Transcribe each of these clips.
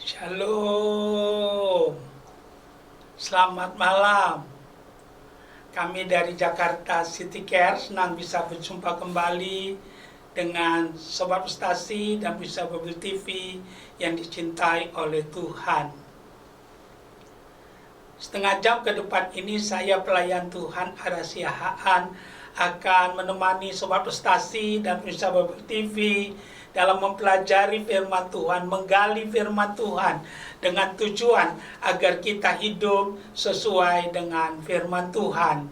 Shalom, selamat malam. Kami dari Jakarta City Care senang bisa berjumpa kembali dengan Sobat Frustasi dan Bisa Bible TV yang dicintai oleh Tuhan. Setengah jam ke depan ini saya pelayan Tuhan Arasia Haan akan menemani Sobat Frustasi dan Bisa Bible TV dalam mempelajari firman Tuhan, menggali firman Tuhan dengan tujuan agar kita hidup sesuai dengan firman Tuhan.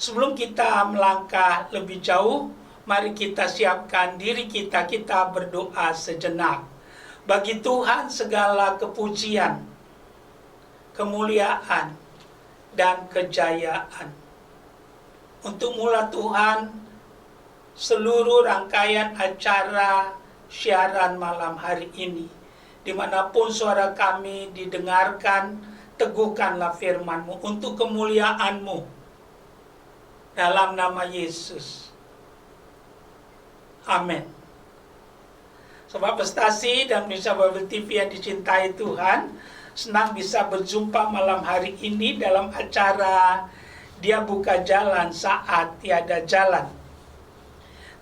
Sebelum kita melangkah lebih jauh, mari kita siapkan diri kita berdoa sejenak. Bagi Tuhan segala kepujian, kemuliaan, dan kejayaan. Untuk mula Tuhan, seluruh rangkaian acara siaran malam hari ini, dimanapun suara kami didengarkan, teguhkanlah firman-Mu untuk kemuliaan-Mu, dalam nama Yesus. Amin. Sobat Frustasi dan Bisa Bible TV yang dicintai Tuhan, senang bisa berjumpa malam hari ini dalam acara Dia Buka Jalan Saat Tiada Jalan.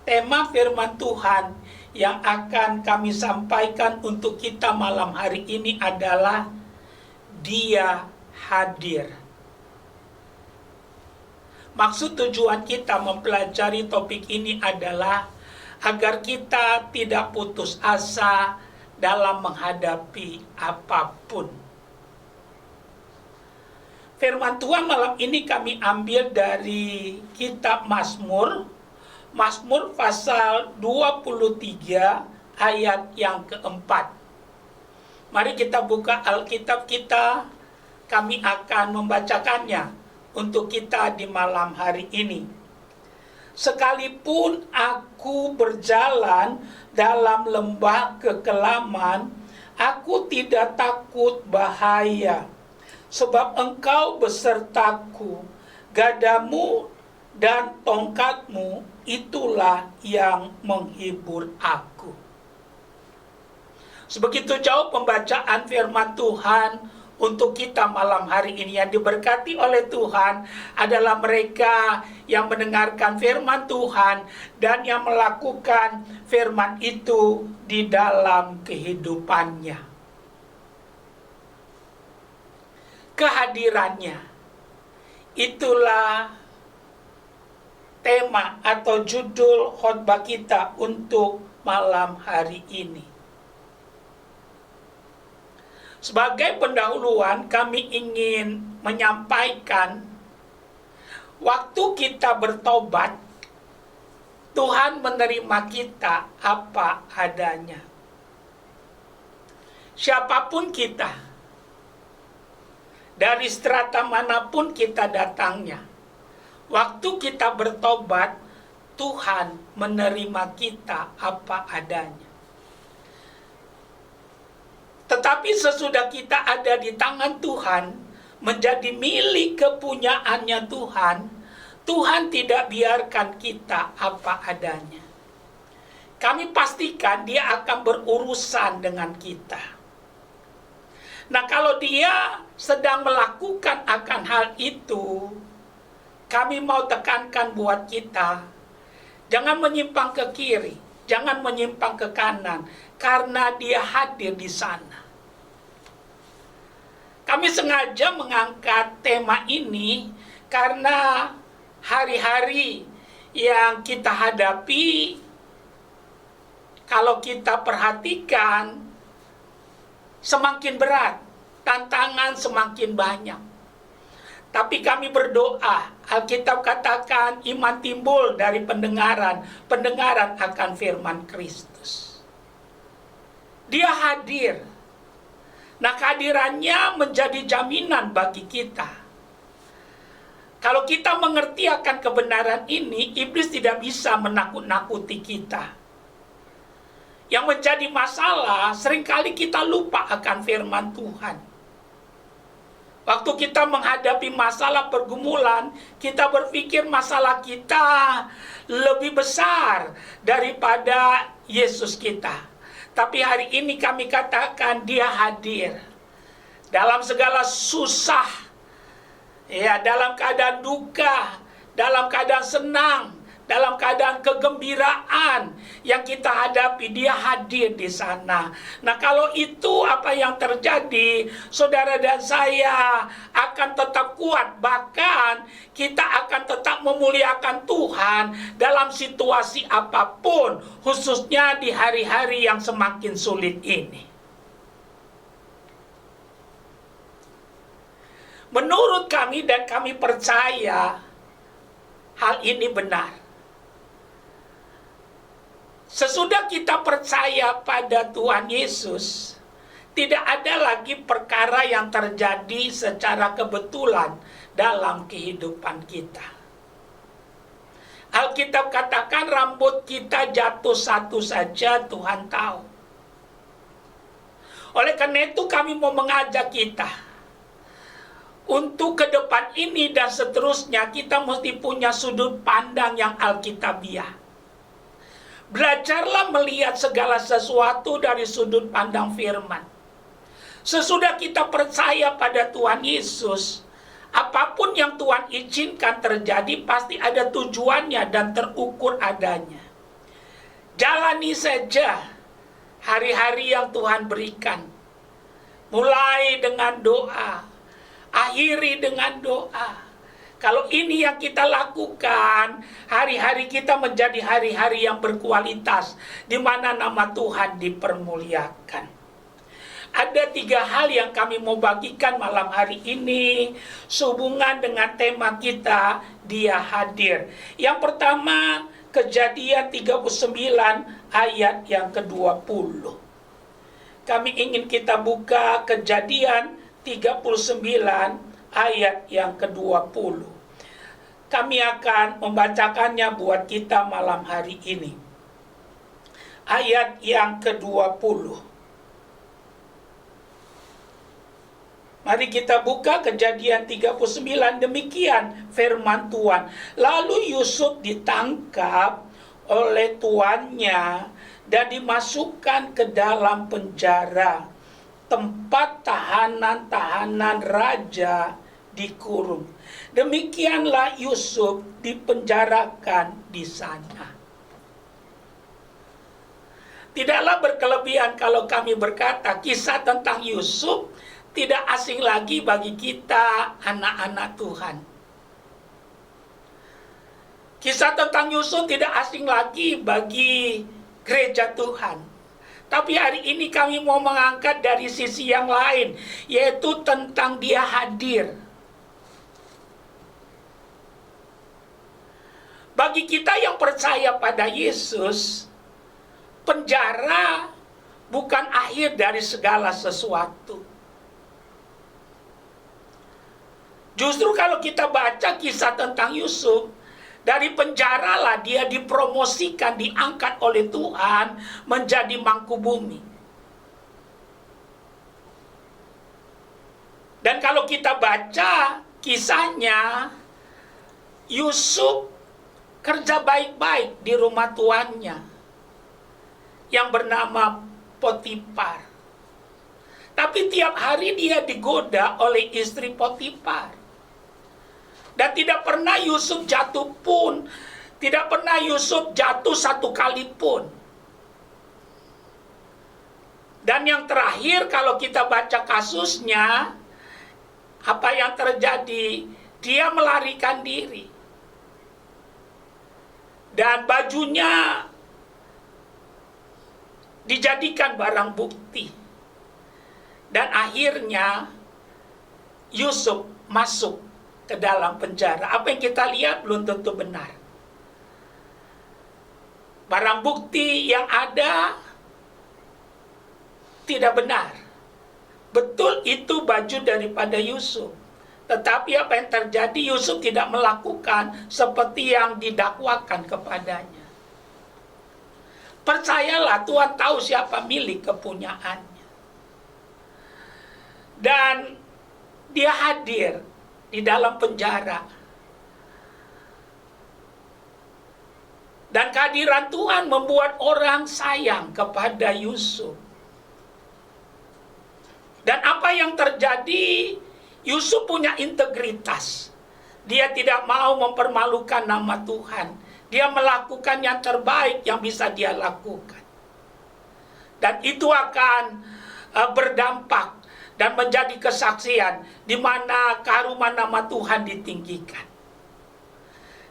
Tema firman Tuhan yang akan kami sampaikan untuk kita malam hari ini adalah Dia hadir. Maksud tujuan kita mempelajari topik ini adalah agar kita tidak putus asa dalam menghadapi apapun. Firman Tuhan malam ini kami ambil dari kitab Mazmur pasal 23 ayat yang keempat. Mari kita buka Alkitab kita, kami akan membacakannya untuk kita di malam hari ini. Sekalipun aku berjalan dalam lembah kekelaman, aku tidak takut bahaya, sebab Engkau besertaku, gadamu dan tongkatmu itulah yang menghibur aku. Sebegitu jauh pembacaan firman Tuhan untuk kita malam hari ini. Yang diberkati oleh Tuhan adalah mereka yang mendengarkan firman Tuhan dan yang melakukan firman itu di dalam kehidupannya. Kehadirannya, itulah tema atau judul khotbah kita untuk malam hari ini. Sebagai pendahuluan, kami ingin menyampaikan waktu kita bertobat, Tuhan menerima kita apa adanya. Siapapun kita, dari strata manapun kita datangnya, waktu kita bertobat, Tuhan menerima kita apa adanya. Tetapi sesudah kita ada di tangan Tuhan, menjadi milik kepunyaannya Tuhan, Tuhan tidak biarkan kita apa adanya. Kami pastikan Dia akan berurusan dengan kita. Nah, kalau Dia sedang melakukan akan hal itu, kami mau tekankan buat kita, jangan menyimpang ke kiri, jangan menyimpang ke kanan, karena Dia hadir di sana. Kami sengaja mengangkat tema ini karena hari-hari yang kita hadapi, kalau kita perhatikan, semakin berat, tantangan semakin banyak. Tapi kami berdoa, Alkitab katakan iman timbul dari pendengaran akan firman Kristus. Dia hadir. Nah, kehadirannya menjadi jaminan bagi kita. Kalau kita mengerti akan kebenaran ini, iblis tidak bisa menakut-nakuti kita. Yang menjadi masalah, seringkali kita lupa akan firman Tuhan. Waktu kita menghadapi masalah pergumulan, kita berpikir masalah kita lebih besar daripada Yesus kita. Tapi hari ini kami katakan dia hadir dalam segala susah, ya, dalam keadaan duka, dalam keadaan senang, dalam keadaan kegembiraan yang kita hadapi, dia hadir di sana. Nah, kalau itu apa yang terjadi, saudara dan saya akan tetap kuat. Bahkan kita akan tetap memuliakan Tuhan dalam situasi apapun, khususnya di hari-hari yang semakin sulit ini. Menurut kami dan kami percaya hal ini benar. Sesudah kita percaya pada Tuhan Yesus, tidak ada lagi perkara yang terjadi secara kebetulan dalam kehidupan kita. Alkitab katakan rambut kita jatuh satu saja Tuhan tahu. Oleh karena itu kami mau mengajak kita untuk ke depan ini dan seterusnya, kita mesti punya sudut pandang yang alkitabiah. Belajarlah melihat segala sesuatu dari sudut pandang firman. Sesudah kita percaya pada Tuhan Yesus, apapun yang Tuhan izinkan terjadi pasti ada tujuannya dan terukur adanya. Jalani saja hari-hari yang Tuhan berikan. Mulai dengan doa, akhiri dengan doa. Kalau ini yang kita lakukan, hari-hari kita menjadi hari-hari yang berkualitas, di mana nama Tuhan dipermuliakan. Ada 3 hal yang kami mau bagikan malam hari ini, sehubungan dengan tema kita, dia hadir. Yang pertama, Kejadian 39 ayat yang ke-20. Kami ingin kita buka Kejadian 39 ayat yang ke-20. Kami akan membacakannya buat kita malam hari ini. Ayat yang ke-20. Mari kita buka Kejadian 39. Demikian firman Tuhan. Lalu Yusuf ditangkap oleh tuannya dan dimasukkan ke dalam penjara, tempat tahanan-tahanan raja dikurung. Demikianlah Yusuf dipenjarakan di sana. Tidaklah berkelebihan kalau kami berkata kisah tentang Yusuf tidak asing lagi bagi kita anak-anak Tuhan. Kisah tentang Yusuf tidak asing lagi bagi gereja Tuhan. Tapi hari ini kami mau mengangkat dari sisi yang lain, yaitu tentang dia hadir. Bagi kita yang percaya pada Yesus, penjara bukan akhir dari segala sesuatu. Justru kalau kita baca kisah tentang Yusuf, dari penjaralah dia dipromosikan, diangkat oleh Tuhan menjadi mangku bumi. Dan kalau kita baca kisahnya, Yusuf kerja baik-baik di rumah tuannya yang bernama Potifar. Tapi tiap hari dia digoda oleh istri Potifar. Dan tidak pernah Yusuf jatuh pun, tidak pernah Yusuf jatuh satu kali pun. Dan yang terakhir kalau kita baca kasusnya, apa yang terjadi? Dia melarikan diri. Dan bajunya dijadikan barang bukti. Dan akhirnya Yusuf masuk ke dalam penjara. Apa yang kita lihat belum tentu benar. Barang bukti yang ada tidak benar. Betul itu baju daripada Yusuf. Tetapi apa yang terjadi, Yusuf tidak melakukan seperti yang didakwakan kepadanya. Percayalah, Tuhan tahu siapa milik kepunyaannya. Dan dia hadir di dalam penjara. Dan kehadiran Tuhan membuat orang sayang kepada Yusuf. Dan apa yang terjadi, Yusuf punya integritas. Dia tidak mau mempermalukan nama Tuhan. Dia melakukan yang terbaik yang bisa dia lakukan. Dan itu akan berdampak dan menjadi kesaksian di mana keharuman nama Tuhan ditinggikan.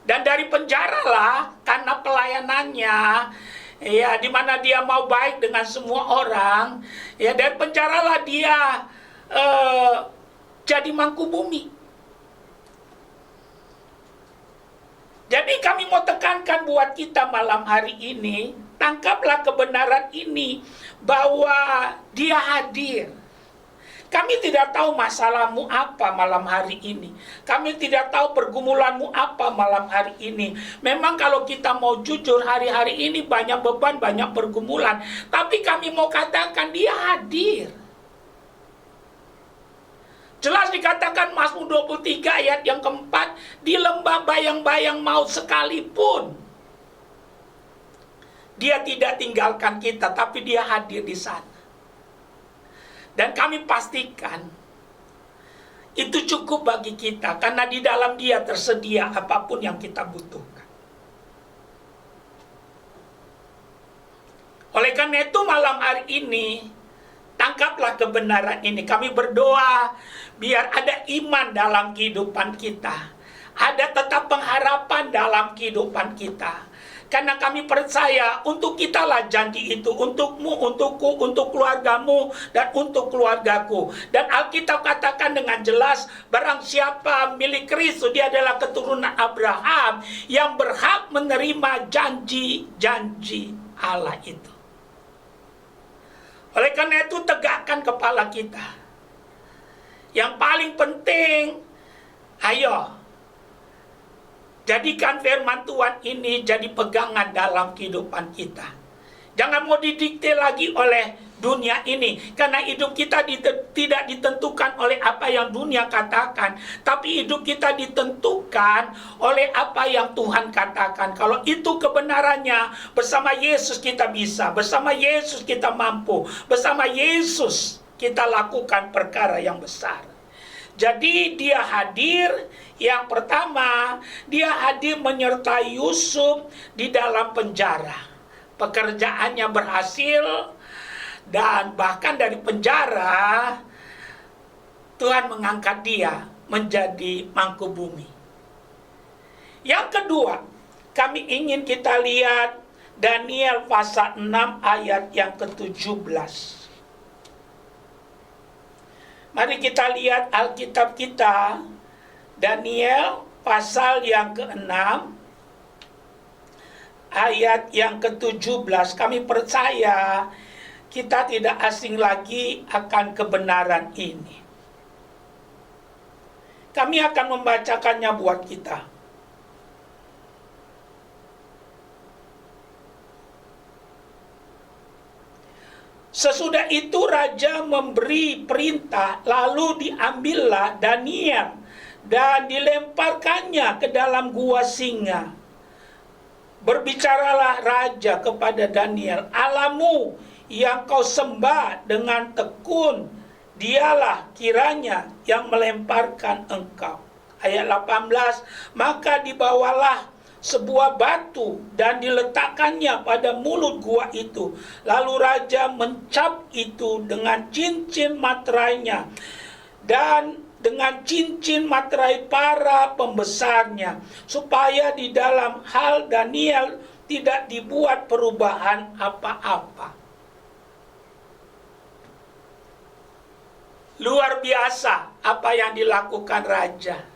Dan dari penjara lah, karena pelayanannya, ya, di mana dia mau baik dengan semua orang, ya, dari penjara lah dia jadi Mangkubumi. Jadi kami mau tekankan buat kita malam hari ini, tangkaplah kebenaran ini bahwa dia hadir. Kami tidak tahu masalahmu apa malam hari ini. Kami tidak tahu pergumulanmu apa malam hari ini. Memang kalau kita mau jujur, hari-hari ini banyak beban, banyak pergumulan. Tapi kami mau katakan dia hadir. Jelas dikatakan Mazmur 23 ayat yang keempat, di lembah bayang-bayang maut sekalipun, dia tidak tinggalkan kita, tapi dia hadir di sana. Dan kami pastikan itu cukup bagi kita, karena di dalam dia tersedia apapun yang kita butuhkan. Oleh karena itu malam hari ini, tangkaplah kebenaran ini. Kami berdoa biar ada iman dalam kehidupan kita, ada tetap pengharapan dalam kehidupan kita. Karena kami percaya untuk kita lah janji itu, untukmu, untukku, untuk keluargamu, dan untuk keluargaku. Dan Alkitab katakan dengan jelas, barang siapa milik Kristus, dia adalah keturunan Abraham yang berhak menerima janji-janji Allah itu. Oleh karena itu tegakkan kepala kita. Yang paling penting, ayo, jadikan firman Tuhan ini jadi pegangan dalam kehidupan kita. Jangan mau didikte lagi oleh dunia ini. Karena hidup kita tidak ditentukan oleh apa yang dunia katakan. Tapi hidup kita ditentukan oleh apa yang Tuhan katakan. Kalau itu kebenarannya, bersama Yesus kita bisa. Bersama Yesus kita mampu. Bersama Yesus kita lakukan perkara yang besar. Jadi dia hadir. Yang pertama, dia hadir menyertai Yusuf di dalam penjara. Pekerjaannya berhasil, dan bahkan dari penjara Tuhan mengangkat dia menjadi Mangkubumi. Yang kedua, kami ingin kita lihat Daniel pasal 6 ayat yang ke-17. Mari kita lihat Alkitab kita, Daniel pasal yang ke-6 ayat yang ke-17. Kami percaya kita tidak asing lagi akan kebenaran ini. Kami akan membacakannya buat kita. Sesudah itu raja memberi perintah, lalu diambillah Daniel dan dilemparkannya ke dalam gua singa. Berbicaralah raja kepada Daniel, Allahmu yang kau sembah dengan tekun, dialah kiranya yang melemparkan engkau. Ayat 18, maka dibawalah sebuah batu dan diletakkannya pada mulut gua itu. Lalu raja mencap itu dengan cincin materainya dan dengan cincin materai para pembesarnya, supaya di dalam hal Daniel tidak dibuat perubahan apa-apa. Luar biasa apa yang dilakukan raja.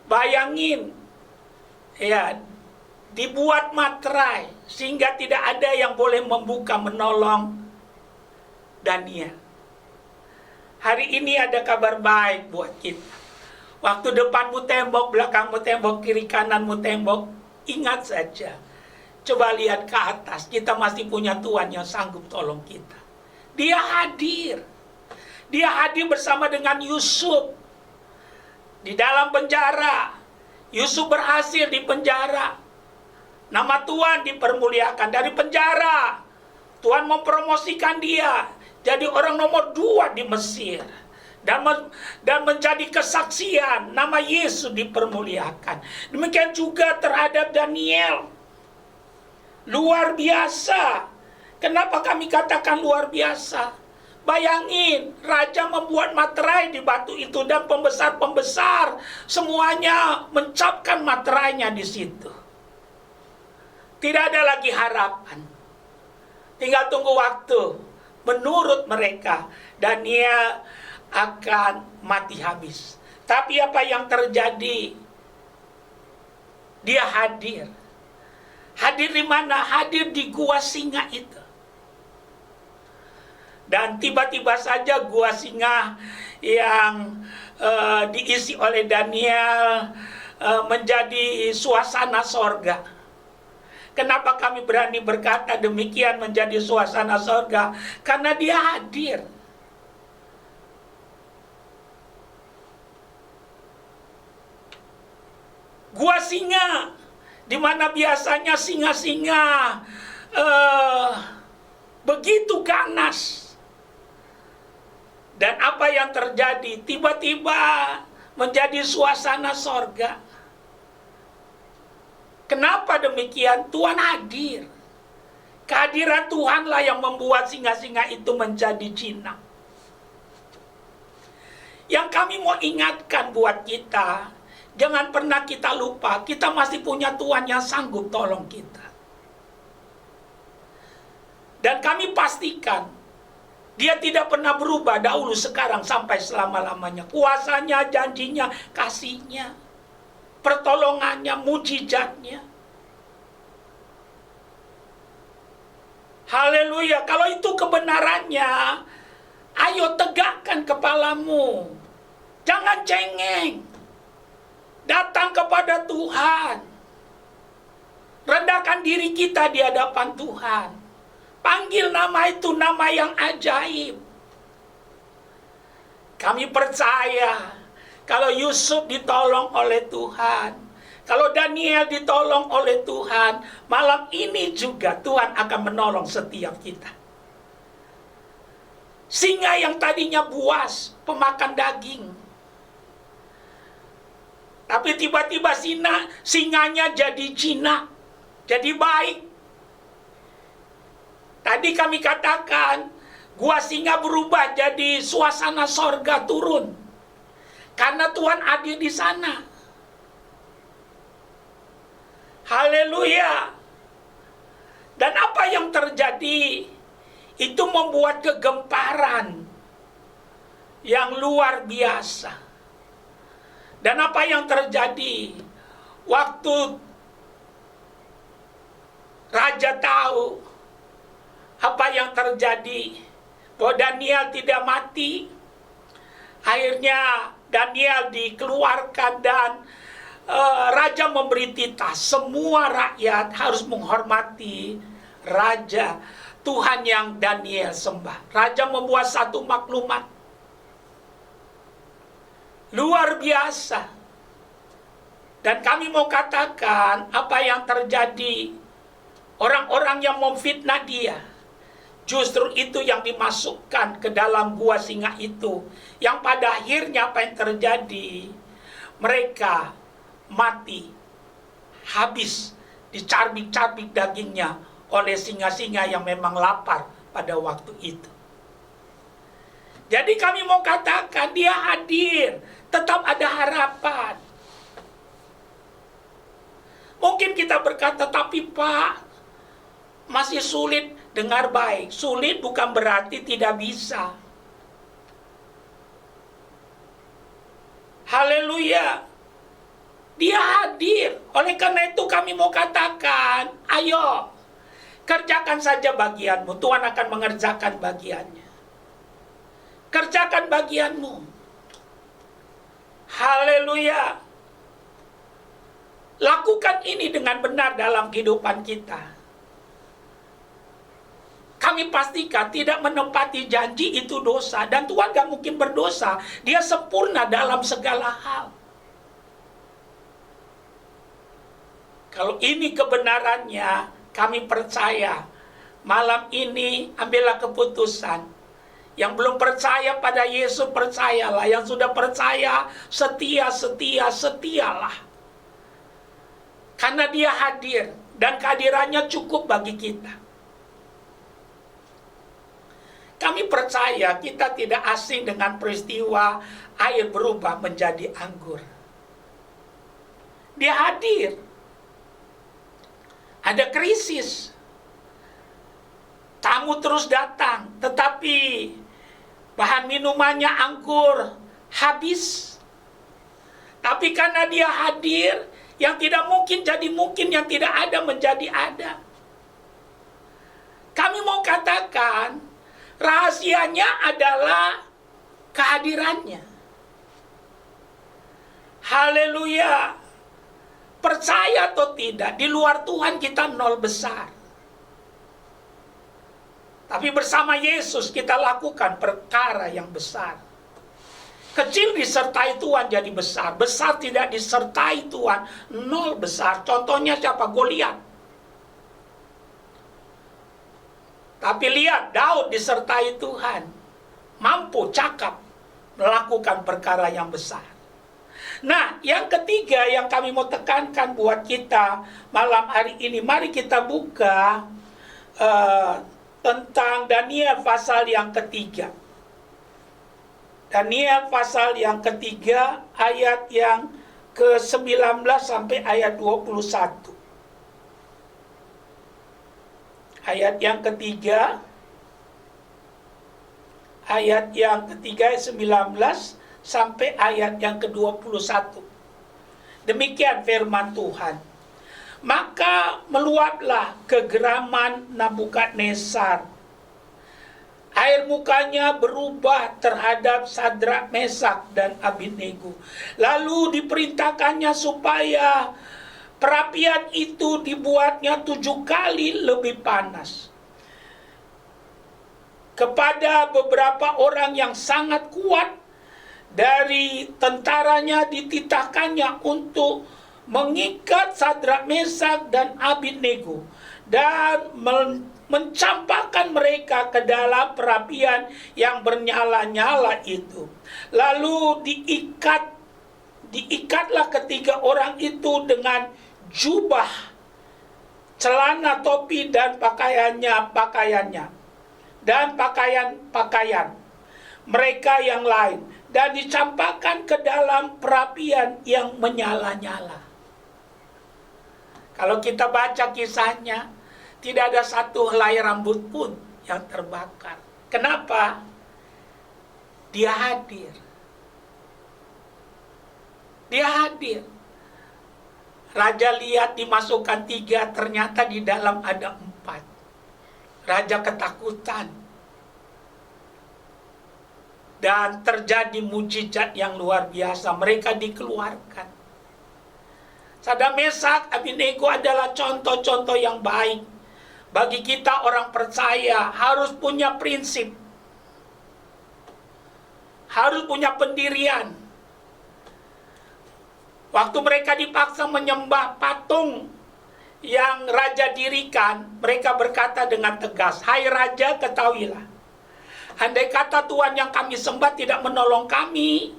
Bayangin, ya, dibuat materai sehingga tidak ada yang boleh membuka menolong Daniel. Hari ini ada kabar baik buat kita. Waktu depanmu tembok, belakangmu tembok, kiri kananmu tembok, ingat saja. Coba lihat ke atas, kita masih punya Tuhan yang sanggup tolong kita. Dia hadir. Dia hadir bersama dengan Yusuf di dalam penjara. Yusuf berhasil di penjara. Nama Tuhan dipermuliakan. Dari penjara, Tuhan mempromosikan dia jadi orang nomor 2 di Mesir. Dan menjadi kesaksian, nama Yesus dipermuliakan. Demikian juga terhadap Daniel. Luar biasa. Kenapa kami katakan luar biasa? Bayangin, raja membuat materai di batu itu, dan pembesar-pembesar semuanya mencapkan materainya di situ. Tidak ada lagi harapan. Tinggal tunggu waktu. Menurut mereka, Daniel akan mati habis. Tapi apa yang terjadi? Dia hadir. Hadir di mana? Hadir di gua singa itu. Dan tiba-tiba saja gua singa yang diisi oleh Daniel menjadi suasana sorga. Kenapa kami berani berkata demikian menjadi suasana sorga? Karena dia hadir. Gua singa, di mana biasanya singa-singa begitu ganas. Dan apa yang terjadi? Tiba-tiba menjadi suasana sorga. Kenapa demikian? Tuhan hadir. Kehadiran Tuhanlah yang membuat singa-singa itu menjadi jinak. Yang kami mau ingatkan buat kita, jangan pernah kita lupa, kita masih punya Tuhan yang sanggup tolong kita. Dan kami pastikan, dia tidak pernah berubah dahulu, sekarang, sampai selama-lamanya. Kuasanya, janjinya, kasihnya, pertolongannya, mujizatnya. Haleluya. Kalau itu kebenarannya, ayo tegakkan kepalamu. Jangan cengeng. Datang kepada Tuhan. Rendahkan diri kita di hadapan Tuhan. Panggil nama itu, nama yang ajaib. Kami percaya kalau Yusuf ditolong oleh Tuhan, kalau Daniel ditolong oleh Tuhan, malam ini juga Tuhan akan menolong setiap kita. Singa yang tadinya buas, pemakan daging, tapi tiba-tiba singanya jadi jinak, jadi baik. Tadi kami katakan, gua singa berubah jadi suasana sorga turun. Karena Tuhan hadir di sana. Haleluya. Dan apa yang terjadi? Itu membuat kegemparan yang luar biasa. Dan apa yang terjadi? Waktu raja tahu apa yang terjadi, bahwa Daniel tidak mati, akhirnya Daniel dikeluarkan dan raja memberi titah. Semua rakyat harus menghormati raja, Tuhan yang Daniel sembah. Raja membuat satu maklumat luar biasa. Dan kami mau katakan apa yang terjadi. Orang-orang yang memfitnah dia, justru itu yang dimasukkan ke dalam gua singa itu. Yang pada akhirnya apa yang terjadi? Mereka mati, habis, dicarbik-carbik dagingnya oleh singa-singa yang memang lapar pada waktu itu. Jadi kami mau katakan dia hadir, tetap ada harapan. Mungkin kita berkata, tapi Pak, masih sulit. Dengar baik, sulit bukan berarti tidak bisa. Haleluya. Dia hadir. Oleh karena itu kami mau katakan, ayo, kerjakan saja bagianmu. Tuhan akan mengerjakan bagiannya. Kerjakan bagianmu. Haleluya. Lakukan ini dengan benar dalam kehidupan kita. Kami pastikan tidak menepati janji itu dosa. Dan Tuhan gak mungkin berdosa. Dia sempurna dalam segala hal. Kalau ini kebenarannya, kami percaya. Malam ini ambillah keputusan. Yang belum percaya pada Yesus, percayalah. Yang sudah percaya, setialah. Karena dia hadir, dan kehadirannya cukup bagi kita. Kami percaya kita tidak asing dengan peristiwa air berubah menjadi anggur. Dia hadir. Ada krisis. Tamu terus datang, tetapi bahan minumannya anggur habis. Tapi karena dia hadir, yang tidak mungkin jadi mungkin, yang tidak ada menjadi ada. Kami mau katakan, rahasianya adalah kehadirannya. Haleluya. Percaya atau tidak, di luar Tuhan kita nol besar. Tapi bersama Yesus kita lakukan perkara yang besar. Kecil disertai Tuhan jadi besar. Besar tidak disertai Tuhan, nol besar. Contohnya siapa? Goliat. Tapi lihat, Daud disertai Tuhan, mampu, cakap, melakukan perkara yang besar. Nah, yang ketiga yang kami mau tekankan buat kita malam hari ini, mari kita buka tentang Daniel pasal yang ketiga. Daniel pasal yang ketiga, ayat yang ke-19 sampai ayat 21. Ayat yang ketiga, ayat 19 sampai ayat yang ke-21. Demikian firman Tuhan. Maka meluaplah kegeraman Nabukadnezar. Air mukanya berubah terhadap Sadrak, Mesak, dan Abednego. Lalu diperintahkannya supaya perapian itu dibuatnya 7 kali lebih panas. Kepada beberapa orang yang sangat kuat dari tentaranya dititahkannya untuk mengikat Sadrak, Mesak, dan Abednego dan mencampakkan mereka ke dalam perapian yang bernyala-nyala itu. Lalu diikatlah ketiga orang itu dengan jubah, celana, topi, dan pakaian mereka yang lain, dan dicampakkan ke dalam perapian yang menyala-nyala. Kalau kita baca kisahnya, tidak ada satu helai rambut pun yang terbakar. Kenapa? Dia hadir. Dia hadir. Raja lihat dimasukkan 3, ternyata di dalam ada 4. Raja ketakutan. Dan terjadi mujizat yang luar biasa. Mereka dikeluarkan. Sadrak, Mesak, Abednego adalah contoh-contoh yang baik. Bagi kita orang percaya harus punya prinsip. Harus punya pendirian. Waktu mereka dipaksa menyembah patung yang raja dirikan, mereka berkata dengan tegas, "Hai raja, ketahuilah, andai kata Tuhan yang kami sembah tidak menolong kami,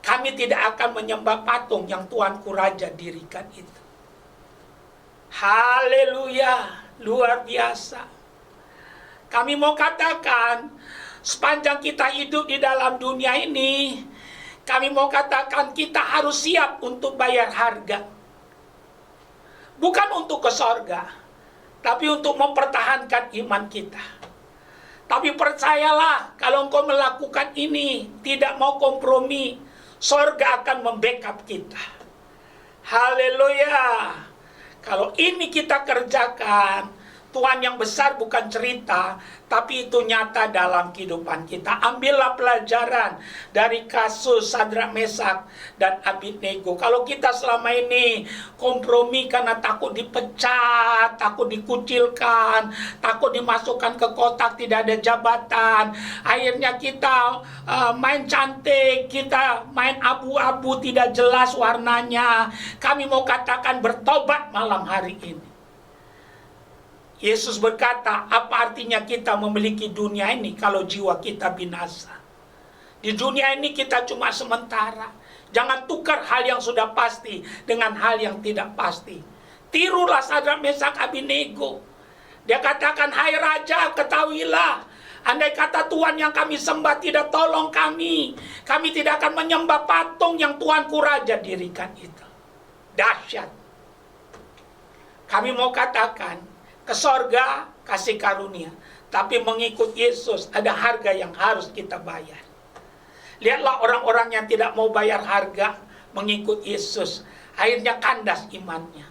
kami tidak akan menyembah patung yang Tuanku raja dirikan itu." Haleluya, luar biasa. Kami mau katakan, sepanjang kita hidup di dalam dunia ini, kami mau katakan kita harus siap untuk bayar harga. Bukan untuk ke sorga, tapi untuk mempertahankan iman kita. Tapi percayalah, kalau engkau melakukan ini, tidak mau kompromi, sorga akan membackup kita. Haleluya. Kalau ini kita kerjakan, Tuhan yang besar bukan cerita, tapi itu nyata dalam kehidupan kita. Ambillah pelajaran dari kasus Sadrak, Mesak, dan Abednego. Kalau kita selama ini kompromi karena takut dipecat, takut dikucilkan, takut dimasukkan ke kotak, tidak ada jabatan, akhirnya kita main cantik, kita main abu-abu, tidak jelas warnanya. Kami mau katakan bertobat malam hari ini. Yesus berkata, apa artinya kita memiliki dunia ini kalau jiwa kita binasa? Di dunia ini kita cuma sementara. Jangan tukar hal yang sudah pasti dengan hal yang tidak pasti. Tirulah Sadrak, Mesak, Abednego. Dia katakan, hai Raja, ketahuilah, andai kata Tuhan yang kami sembah tidak tolong kami tidak akan menyembah patung yang Tuanku Raja dirikan itu. Dahsyat. Kami mau katakan, ke sorga kasih karunia, tapi mengikut Yesus ada harga yang harus kita bayar. Lihatlah orang-orang yang tidak mau bayar harga mengikut Yesus, akhirnya kandas imannya.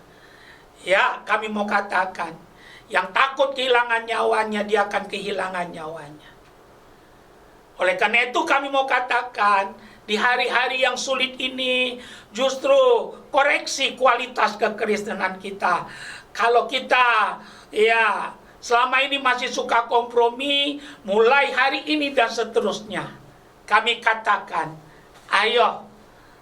Ya, kami mau katakan, yang takut kehilangan nyawanya, dia akan kehilangan nyawanya. Oleh karena itu kami mau katakan, di hari-hari yang sulit ini, justru koreksi kualitas kekristenan kita. Kalau kita selama ini masih suka kompromi, mulai hari ini dan seterusnya, kami katakan, ayo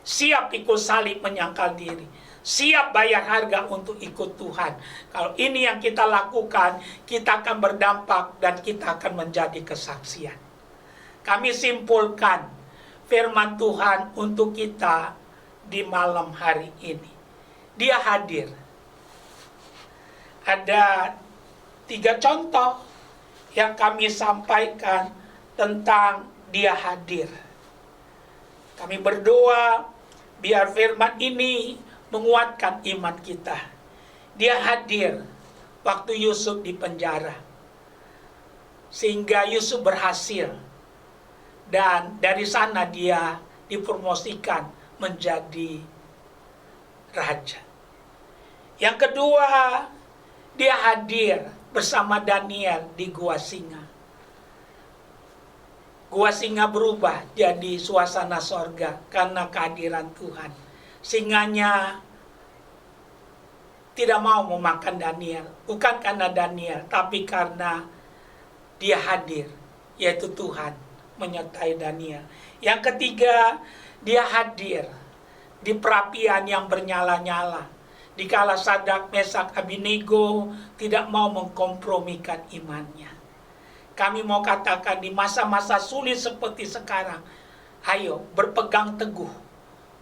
siap ikut salib menyangkal diri, siap bayar harga untuk ikut Tuhan. Kalau ini yang kita lakukan, kita akan berdampak dan kita akan menjadi kesaksian. Kami simpulkan firman Tuhan untuk kita di malam hari ini. Dia hadir. Ada 3 contoh yang kami sampaikan tentang dia hadir. Kami berdoa biar firman ini menguatkan iman kita. Dia hadir waktu Yusuf di penjara, sehingga Yusuf berhasil, dan dari sana dia dipromosikan menjadi raja. Yang kedua, dia hadir bersama Daniel di gua singa. Gua singa berubah jadi suasana sorga karena kehadiran Tuhan. Singanya tidak mau memakan Daniel, bukan karena Daniel, tapi karena dia hadir, yaitu Tuhan menyertai Daniel. Yang ketiga, dia hadir di perapian yang bernyala-nyala. Dikala Sadrak, Mesak, Abednego tidak mau mengkompromikan imannya. Kami mau katakan di masa-masa sulit seperti sekarang, ayo berpegang teguh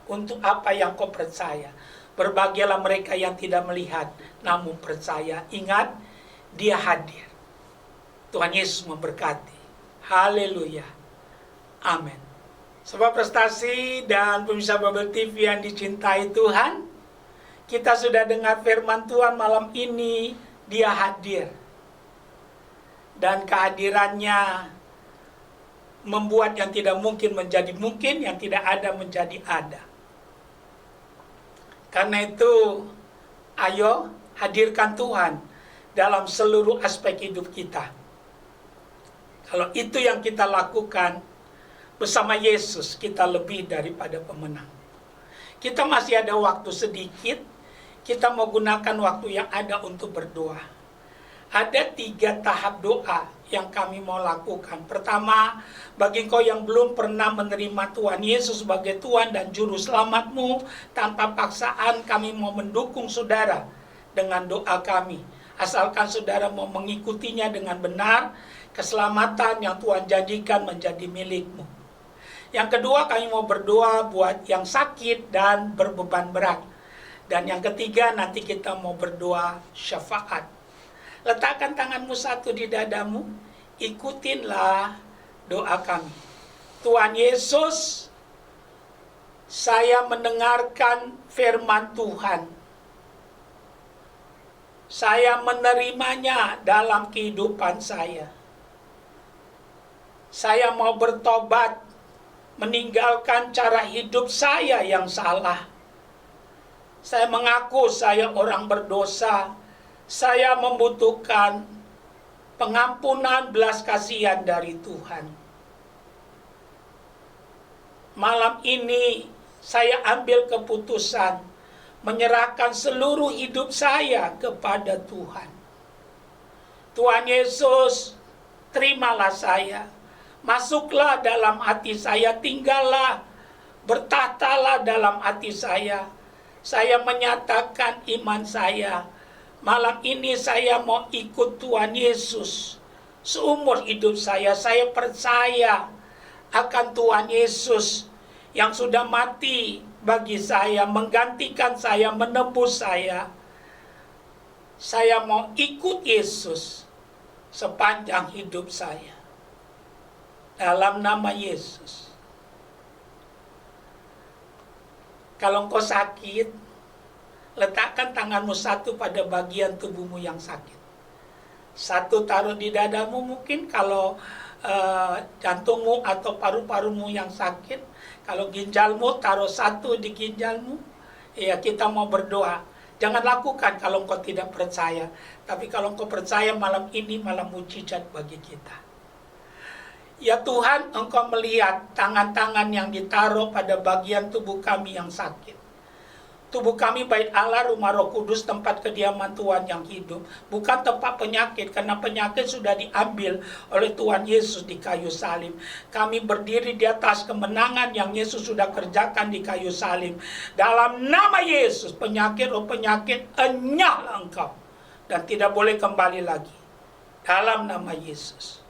untuk apa yang kau percaya. Berbahagialah mereka yang tidak melihat namun percaya. Ingat, dia hadir. Tuhan Yesus memberkati. Haleluya. Amin. Sobat Prestasi dan pemirsa Babel TV yang dicintai Tuhan, kita sudah dengar firman Tuhan malam ini, dia hadir. Dan kehadirannya membuat yang tidak mungkin menjadi mungkin, yang tidak ada menjadi ada. Karena itu, ayo hadirkan Tuhan dalam seluruh aspek hidup kita. Kalau itu yang kita lakukan, bersama Yesus kita lebih daripada pemenang. Kita masih ada waktu sedikit, kita mau gunakan waktu yang ada untuk berdoa. Ada 3 tahap doa yang kami mau lakukan. Pertama, bagi engkau yang belum pernah menerima Tuhan Yesus sebagai Tuhan dan Juru Selamatmu, tanpa paksaan kami mau mendukung saudara dengan doa kami. Asalkan saudara mau mengikutinya dengan benar, keselamatan yang Tuhan janjikan menjadi milikmu. Yang kedua, kami mau berdoa buat yang sakit dan berbeban berat. Dan yang ketiga, nanti kita mau berdoa syafaat. Letakkan tanganmu satu di dadamu, ikutinlah doa kami. Tuhan Yesus, saya mendengarkan firman Tuhan. Saya menerimanya dalam kehidupan saya. Saya mau bertobat, meninggalkan cara hidup saya yang salah. Saya mengaku saya orang berdosa Saya membutuhkan pengampunan belas kasihan dari Tuhan. Malam ini saya ambil keputusan menyerahkan seluruh hidup saya kepada Tuhan. Tuhan Yesus, terimalah saya. Masuklah dalam hati saya, tinggallah, bertahtalah dalam hati saya. Saya menyatakan iman saya. Malam ini saya mau ikut Tuhan Yesus. Seumur hidup saya percaya akan Tuhan Yesus yang sudah mati bagi saya, menggantikan saya, menebus saya. Saya mau ikut Yesus sepanjang hidup saya. Dalam nama Yesus. Kalau engkau sakit, letakkan tanganmu satu pada bagian tubuhmu yang sakit. Satu taruh di dadamu, mungkin kalau jantungmu atau paru-parumu yang sakit. Kalau ginjalmu, taruh satu di ginjalmu. Ya, kita mau berdoa. Jangan lakukan kalau engkau tidak percaya. Tapi kalau engkau percaya, malam ini malam mujizat bagi kita. Ya Tuhan, engkau melihat tangan-tangan yang ditaruh pada bagian tubuh kami yang sakit. Tubuh kami bait Allah, rumah Roh Kudus, tempat kediaman Tuhan yang hidup. Bukan tempat penyakit, karena penyakit sudah diambil oleh Tuhan Yesus di kayu salib. Kami berdiri di atas kemenangan yang Yesus sudah kerjakan di kayu salib. Dalam nama Yesus, penyakit, roh penyakit, enyahlah engkau. Dan tidak boleh kembali lagi. Dalam nama Yesus.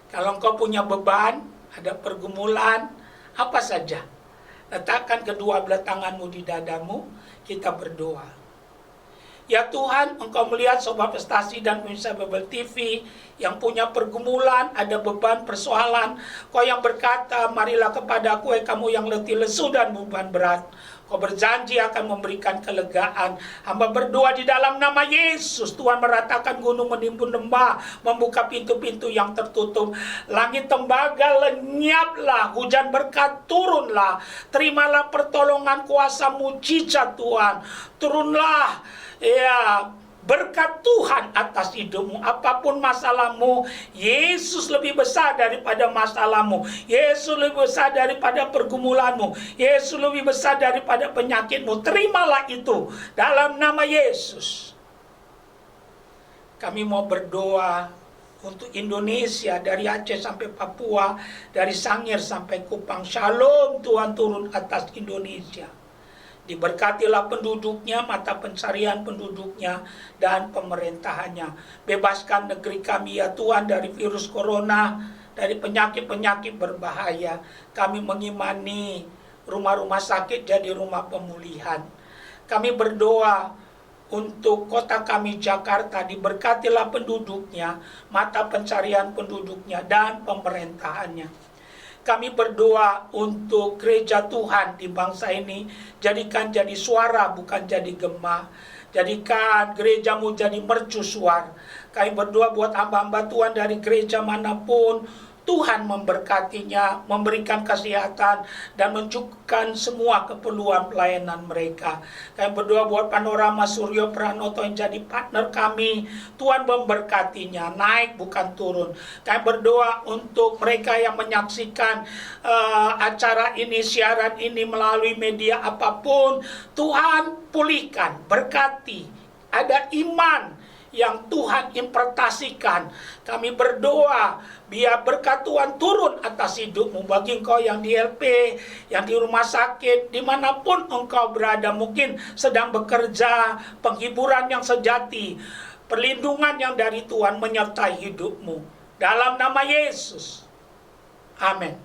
Kalau engkau punya beban, ada pergumulan, apa saja, letakkan kedua belah tanganmu di dadamu, kita berdoa. Ya Tuhan, engkau melihat Sobat Prestasi dan pemirsa Bible TV yang punya pergumulan, ada beban, persoalan. Kau yang berkata, marilah kepadaku, kamu yang letih, lesu dan beban berat. Kau berjanji akan memberikan kelegaan. Hamba berdoa di dalam nama Yesus. Tuhan meratakan gunung, menimbun lembah, membuka pintu-pintu yang tertutup. Langit tembaga lenyaplah, hujan berkat turunlah. Terimalah pertolongan kuasa mujizat Tuhan. Turunlah, ya, berkat Tuhan atas hidupmu. Apapun masalahmu, Yesus lebih besar daripada masalahmu. Yesus lebih besar daripada pergumulanmu. Yesus lebih besar daripada penyakitmu. Terimalah itu dalam nama Yesus. Kami mau berdoa untuk Indonesia, dari Aceh sampai Papua, dari Sangir sampai Kupang. Shalom Tuhan turun atas Indonesia. Diberkatilah penduduknya, mata pencarian penduduknya, dan pemerintahannya. Bebaskan negeri kami ya Tuhan dari virus corona, dari penyakit-penyakit berbahaya. Kami mengimani rumah-rumah sakit jadi rumah pemulihan. Kami berdoa untuk kota kami Jakarta, diberkatilah penduduknya, mata pencarian penduduknya, dan pemerintahannya. Kami berdoa untuk gereja Tuhan di bangsa ini, jadikan jadi suara bukan jadi gema. Jadikan gerejamu jadi mercusuar. Kami berdoa buat hamba-hamba Tuhan dari gereja manapun, Tuhan memberkatinya, memberikan kesehatan, dan mencukupkan semua keperluan pelayanan mereka. Kami berdoa buat Panorama Suryo Pranoto yang jadi partner kami. Tuhan memberkatinya, naik bukan turun. Kami berdoa untuk mereka yang menyaksikan acara ini, siaran ini melalui media apapun. Tuhan pulihkan, berkati, ada iman yang Tuhan impartasikan. Kami berdoa biar berkat Tuhan turun atas hidupmu. Bagi engkau yang di LP, yang di rumah sakit, dimanapun engkau berada, mungkin sedang bekerja, penghiburan yang sejati, perlindungan yang dari Tuhan menyertai hidupmu. Dalam nama Yesus. Amin.